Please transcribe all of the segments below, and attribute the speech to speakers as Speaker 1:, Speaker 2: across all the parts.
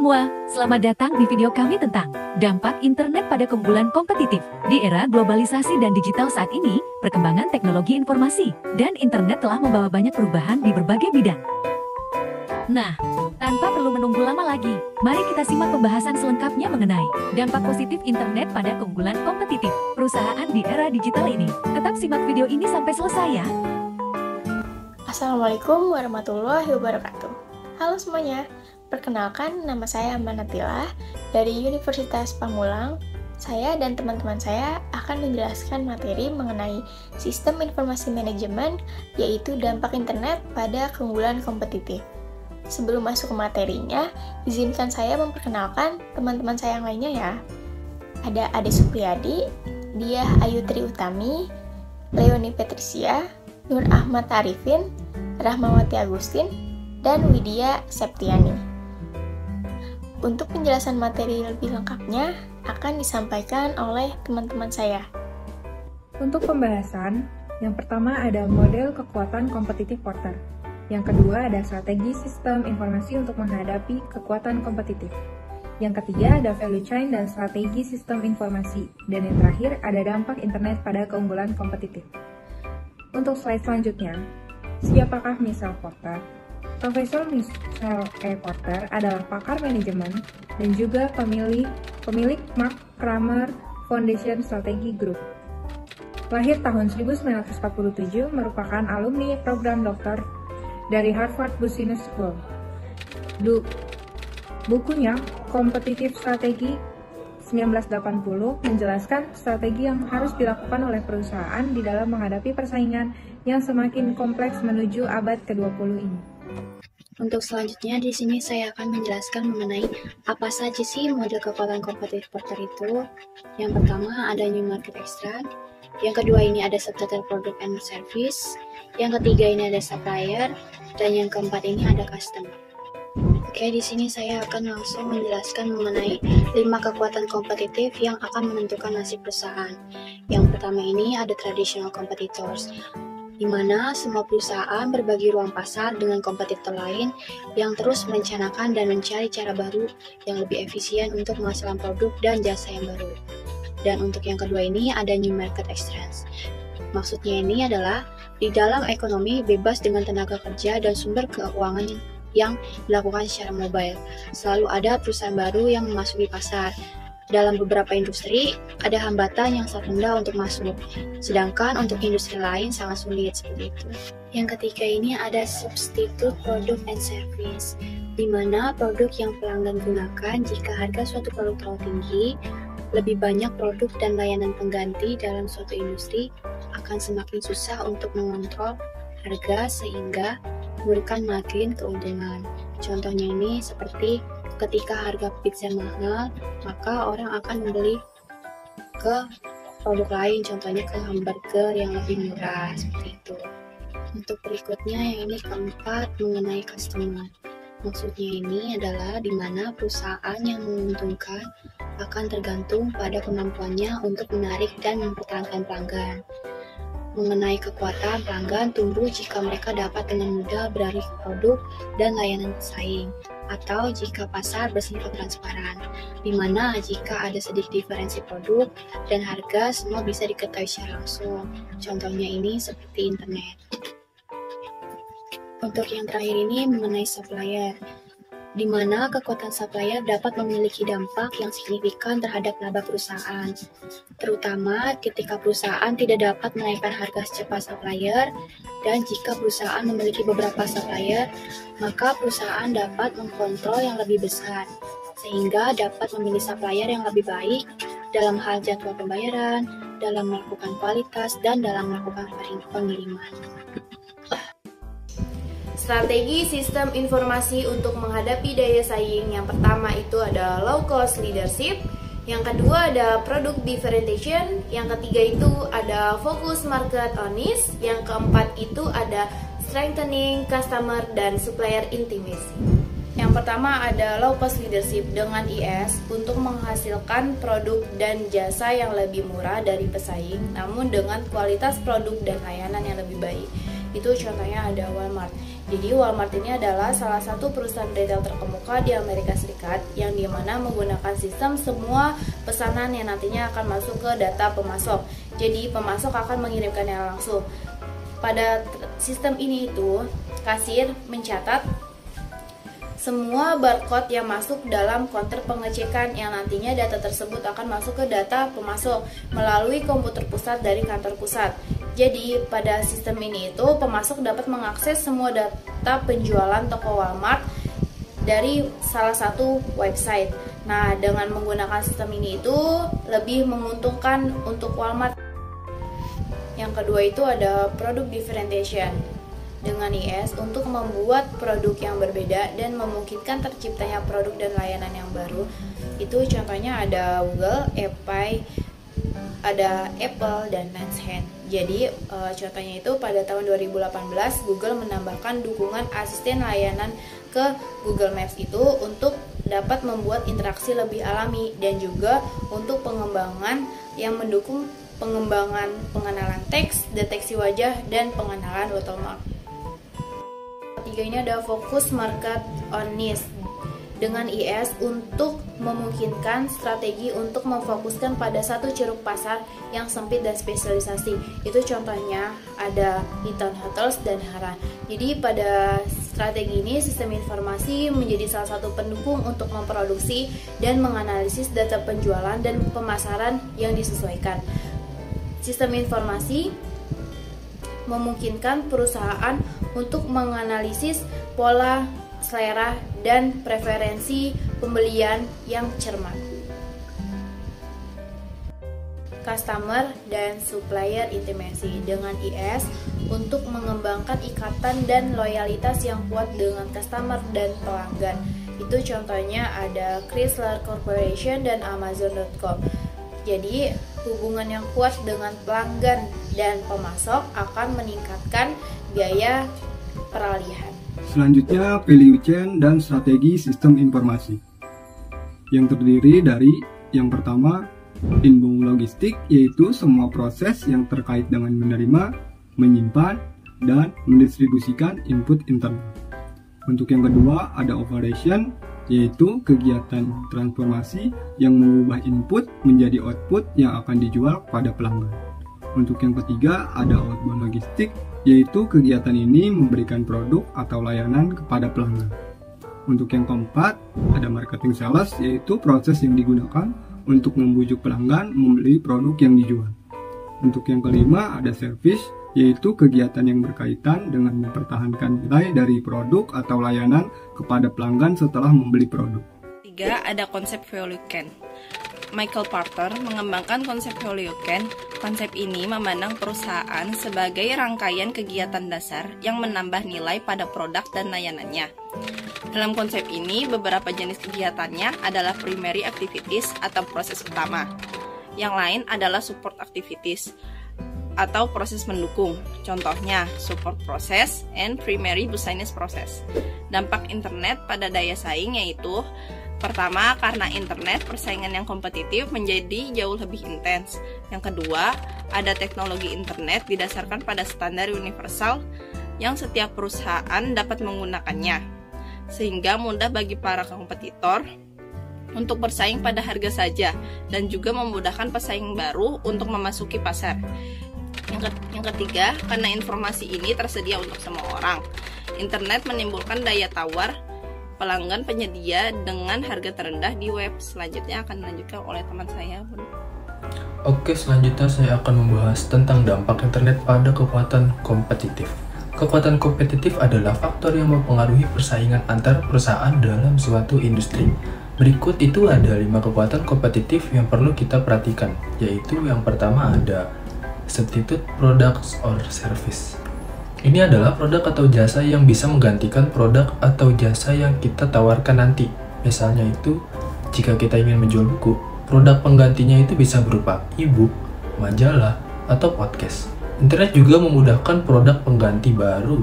Speaker 1: semua, selamat datang di video kami tentang dampak internet pada keunggulan kompetitif. Di era globalisasi dan digital saat ini, perkembangan teknologi informasi dan internet telah membawa banyak perubahan di berbagai bidang. Nah, tanpa perlu menunggu lama lagi, mari kita simak pembahasan selengkapnya mengenai dampak positif internet pada keunggulan kompetitif perusahaan di era digital ini. Tetap simak video ini sampai selesai ya.
Speaker 2: Assalamualaikum warahmatullahi wabarakatuh. Halo semuanya, perkenalkan nama saya Amanatilah dari Universitas Pamulang. Saya dan teman-teman saya akan menjelaskan materi mengenai sistem informasi manajemen, yaitu dampak internet pada keunggulan kompetitif. Sebelum masuk ke materinya, izinkan saya memperkenalkan teman-teman saya yang lainnya ya. Ada Ade Supriyadi, Diah Ayu Tri Utami, Leoni Patricia, Nur Ahmad Arifin, Rahmawati Agustin, dan Widya Septiani. Untuk penjelasan materi lebih lengkapnya akan disampaikan oleh teman-teman saya.
Speaker 3: Untuk pembahasan, yang pertama ada model kekuatan kompetitif Porter. Yang kedua ada strategi sistem informasi untuk menghadapi kekuatan kompetitif. Yang ketiga ada value chain dan strategi sistem informasi. Dan yang terakhir ada dampak internet pada keunggulan kompetitif. Untuk slide selanjutnya, siapakah Michelle Porter? Profesor Michelle E. Porter adalah pakar manajemen dan juga pemilik Mark Kramer Foundation Strategy Group. Lahir tahun 1947, merupakan alumni program doktor dari Harvard Business School. Bukunya Kompetitif Strategi 1980 menjelaskan strategi yang harus dilakukan oleh perusahaan di dalam menghadapi persaingan yang semakin kompleks menuju abad ke-20 ini.
Speaker 4: Untuk selanjutnya, di sini saya akan menjelaskan mengenai apa saja sih model kekuatan kompetitif Porter itu. Yang pertama ada new market extract, yang kedua ini ada subtotal product and service, yang ketiga ini ada supplier, dan yang keempat ini ada customer. Oke, di sini saya akan langsung menjelaskan mengenai 5 kekuatan kompetitif yang akan menentukan nasib perusahaan. Yang pertama ini ada traditional competitors, di mana semua perusahaan berbagi ruang pasar dengan kompetitor lain yang terus merencanakan dan mencari cara baru yang lebih efisien untuk menghasilkan produk dan jasa yang baru. Dan untuk yang kedua ini ada new market extracts. Maksudnya ini adalah di dalam ekonomi bebas dengan tenaga kerja dan sumber keuangan yang dilakukan secara mobile. Selalu ada perusahaan baru yang memasuki pasar. Dalam beberapa industri, ada hambatan yang sangat rendah untuk masuk, sedangkan untuk industri lain sangat sulit seperti itu. Yang ketiga ini ada substitute product and service, di mana produk yang pelanggan gunakan jika harga suatu produk terlalu tinggi, lebih banyak produk dan layanan pengganti dalam suatu industri akan semakin susah untuk mengontrol harga sehingga memberikan margin keuntungan. Contohnya ini seperti ketika harga pizza mahal, maka orang akan membeli ke produk lain, contohnya ke hamburger yang lebih murah, seperti itu. Untuk berikutnya yang ini keempat mengenai customer. Maksudnya ini adalah di mana perusahaan yang menguntungkan akan tergantung pada kemampuannya untuk menarik dan mempertahankan pelanggan. Mengenai kekuatan pelanggan tumbuh jika mereka dapat dengan mudah beralih ke produk dan layanan pesaing, atau jika pasar bersifat transparan, di mana jika ada sedikit diferensi produk dan harga semua bisa diketahui secara langsung. Contohnya ini seperti internet. Untuk yang terakhir ini mengenai supplier, di mana kekuatan supplier dapat memiliki dampak yang signifikan terhadap laba perusahaan, terutama ketika perusahaan tidak dapat menaikkan harga secepat supplier, dan jika perusahaan memiliki beberapa supplier, maka perusahaan dapat mengkontrol yang lebih besar, sehingga dapat memilih supplier yang lebih baik dalam hal jadwal pembayaran, dalam melakukan kualitas, dan dalam melakukan pengiriman.
Speaker 5: Strategi sistem informasi untuk menghadapi daya saing. Yang pertama itu ada low cost leadership, yang kedua ada product differentiation, yang ketiga itu ada focus market on niche, yang keempat itu ada strengthening customer dan supplier intimacy. Yang pertama ada low cost leadership dengan IS untuk menghasilkan produk dan jasa yang lebih murah dari pesaing, namun dengan kualitas produk dan layanan yang lebih baik. Itu contohnya ada Walmart. Jadi Walmart ini adalah salah satu perusahaan retail terkemuka di Amerika Serikat yang dimana menggunakan sistem semua pesanan yang nantinya akan masuk ke data pemasok. Jadi pemasok akan mengirimkannya langsung. Pada sistem ini itu kasir mencatat semua barcode yang masuk dalam konter pengecekan yang nantinya data tersebut akan masuk ke data pemasok melalui komputer pusat dari kantor pusat. Jadi pada sistem ini itu pemasok dapat mengakses semua data penjualan toko Walmart dari salah satu website. Nah, dengan menggunakan sistem ini itu lebih menguntungkan untuk Walmart. Yang kedua itu ada product differentiation dengan IS untuk membuat produk yang berbeda dan memungkinkan terciptanya produk dan layanan yang baru. Itu contohnya ada Google, ada Apple, dan Netscape. Jadi contohnya itu pada tahun 2018 Google menambahkan dukungan asisten layanan ke Google Maps itu untuk dapat membuat interaksi lebih alami dan juga untuk pengembangan yang mendukung pengembangan pengenalan teks, deteksi wajah, dan pengenalan watermark. Ketiga ini ada fokus market on niche dengan IS untuk memungkinkan strategi untuk memfokuskan pada satu ceruk pasar yang sempit dan spesialisasi. Itu contohnya ada Hilton Hotels dan Harran. Jadi pada strategi ini sistem informasi menjadi salah satu pendukung untuk memproduksi dan menganalisis data penjualan dan pemasaran yang disesuaikan. Sistem informasi memungkinkan perusahaan untuk menganalisis pola, selera, dan preferensi pembelian yang cermat. Customer dan supplier intimacy dengan IS untuk mengembangkan ikatan dan loyalitas yang kuat dengan customer dan pelanggan. Itu contohnya ada Chrysler Corporation dan Amazon.com. Jadi, hubungan yang kuat dengan pelanggan dan pemasok akan meningkatkan biaya peralihan.
Speaker 6: Selanjutnya, value chain dan strategi sistem informasi yang terdiri dari yang pertama, inbound logistik, yaitu semua proses yang terkait dengan menerima, menyimpan, dan mendistribusikan input internal. Untuk yang kedua, ada operation, yaitu kegiatan transformasi yang mengubah input menjadi output yang akan dijual pada pelanggan. Untuk yang ketiga, ada outbound logistik, yaitu kegiatan ini memberikan produk atau layanan kepada pelanggan. Untuk yang keempat, ada marketing sales, yaitu proses yang digunakan untuk membujuk pelanggan membeli produk yang dijual. Untuk yang kelima, ada service, yaitu kegiatan yang berkaitan dengan mempertahankan nilai dari produk atau layanan kepada pelanggan setelah membeli produk.
Speaker 7: 3. Ada konsep value chain. Michael Porter mengembangkan konsep value chain. Konsep ini memandang perusahaan sebagai rangkaian kegiatan dasar yang menambah nilai pada produk dan layanannya. Dalam konsep ini, beberapa jenis kegiatannya adalah primary activities atau proses utama. Yang lain adalah support activities atau proses mendukung. Contohnya, support process and primary business process. Dampak internet pada daya saing yaitu pertama, karena internet persaingan yang kompetitif menjadi jauh lebih intens. Yang kedua, ada teknologi internet didasarkan pada standar universal yang setiap perusahaan dapat menggunakannya, sehingga mudah bagi para kompetitor untuk bersaing pada harga saja dan juga memudahkan pesaing baru untuk memasuki pasar. Yang ketiga, karena informasi ini tersedia untuk semua orang. Internet menimbulkan daya tawar pelanggan penyedia dengan harga terendah di web. Selanjutnya akan dilanjutkan oleh teman saya.
Speaker 8: Oke, selanjutnya saya akan membahas tentang dampak internet pada kekuatan kompetitif. Kekuatan kompetitif adalah faktor yang mempengaruhi persaingan antar perusahaan dalam suatu industri. Berikut itu ada 5 kekuatan kompetitif yang perlu kita perhatikan, yaitu yang pertama ada substitute products or service. Ini adalah produk atau jasa yang bisa menggantikan produk atau jasa yang kita tawarkan nanti. Misalnya itu, jika kita ingin menjual buku, produk penggantinya itu bisa berupa e-book, majalah, atau podcast. Internet juga memudahkan produk pengganti baru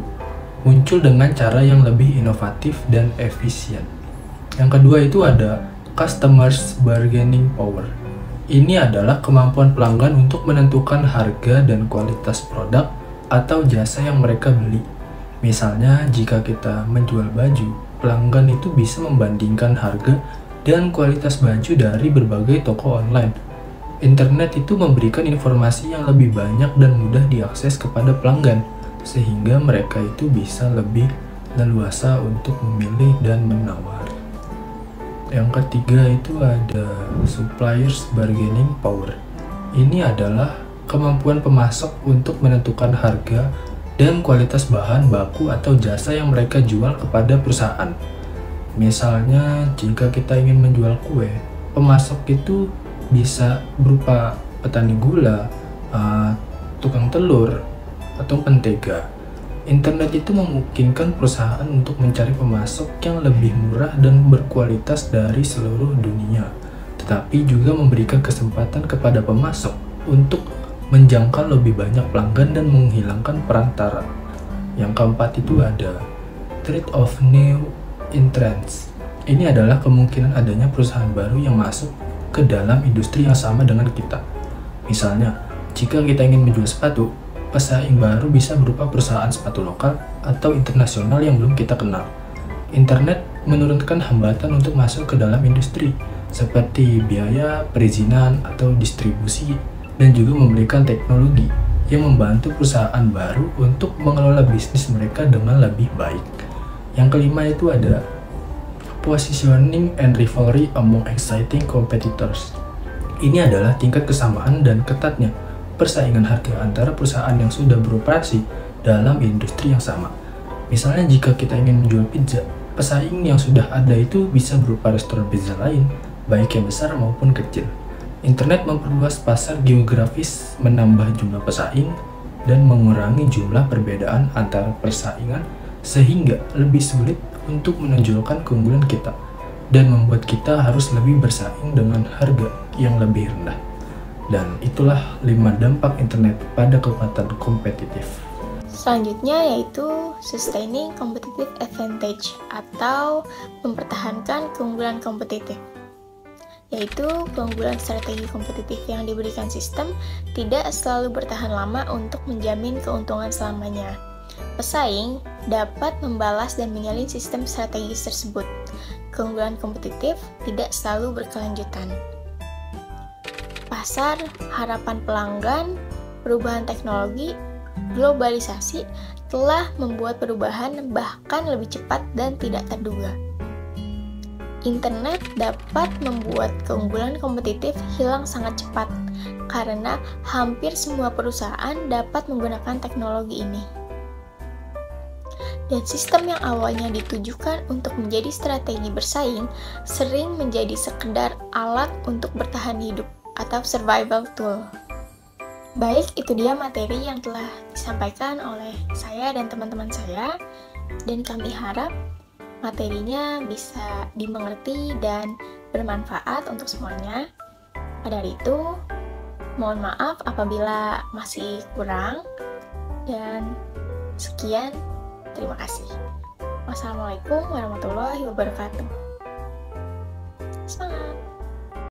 Speaker 8: muncul dengan cara yang lebih inovatif dan efisien. Yang kedua itu ada customers bargaining power. Ini adalah kemampuan pelanggan untuk menentukan harga dan kualitas produk atau jasa yang mereka beli. Misalnya, jika kita menjual baju, pelanggan itu bisa membandingkan harga dan kualitas baju dari berbagai toko online. Internet itu memberikan informasi yang lebih banyak dan mudah diakses kepada pelanggan, sehingga mereka itu bisa lebih leluasa untuk memilih dan menawar. Yang ketiga itu ada suppliers bargaining power. Ini adalah kemampuan pemasok untuk menentukan harga dan kualitas bahan baku atau jasa yang mereka jual kepada perusahaan. Misalnya, jika kita ingin menjual kue, pemasok itu bisa berupa petani gula, tukang telur, atau mentega. Internet itu memungkinkan perusahaan untuk mencari pemasok yang lebih murah dan berkualitas dari seluruh dunia, tetapi juga memberikan kesempatan kepada pemasok untuk menjangkau lebih banyak pelanggan dan menghilangkan perantara. Yang keempat itu ada threat of new entrants. Ini adalah kemungkinan adanya perusahaan baru yang masuk ke dalam industri yang sama dengan kita. Misalnya, jika kita ingin menjual sepatu, pesaing baru bisa berupa perusahaan sepatu lokal atau internasional yang belum kita kenal. Internet menurunkan hambatan untuk masuk ke dalam industri, seperti biaya perizinan atau distribusi, dan juga memberikan teknologi yang membantu perusahaan baru untuk mengelola bisnis mereka dengan lebih baik. Yang kelima itu ada positioning and rivalry among exciting competitors. Ini adalah tingkat kesamaan dan ketatnya persaingan harga antara perusahaan yang sudah beroperasi dalam industri yang sama. Misalnya, jika kita ingin menjual pizza, pesaing yang sudah ada itu bisa berupa restoran pizza lain, baik yang besar maupun kecil. Internet memperluas pasar geografis, menambah jumlah pesaing, dan mengurangi jumlah perbedaan antara persaingan sehingga lebih sulit untuk menonjolkan keunggulan kita dan membuat kita harus lebih bersaing dengan harga yang lebih rendah. Dan itulah 5 dampak internet pada kekuatan kompetitif.
Speaker 2: Selanjutnya yaitu sustaining competitive advantage atau mempertahankan keunggulan kompetitif. Yaitu keunggulan strategi kompetitif yang diberikan sistem tidak selalu bertahan lama untuk menjamin keuntungan selamanya. Pesaing dapat membalas dan menyalin sistem strategis tersebut. Keunggulan kompetitif tidak selalu berkelanjutan. Pasar, harapan pelanggan, perubahan teknologi, globalisasi telah membuat perubahan bahkan lebih cepat dan tidak terduga. Internet dapat membuat keunggulan kompetitif hilang sangat cepat karena hampir semua perusahaan dapat menggunakan teknologi ini. Dan sistem yang awalnya ditujukan untuk menjadi strategi bersaing sering menjadi sekedar alat untuk bertahan hidup atau survival tool. Baik, itu dia materi yang telah disampaikan oleh saya dan teman-teman saya, dan kami harap materinya bisa dimengerti dan bermanfaat untuk semuanya. Pada hari itu, mohon maaf apabila masih kurang, dan sekian. Terima kasih. Wassalamualaikum warahmatullahi wabarakatuh. Semangat!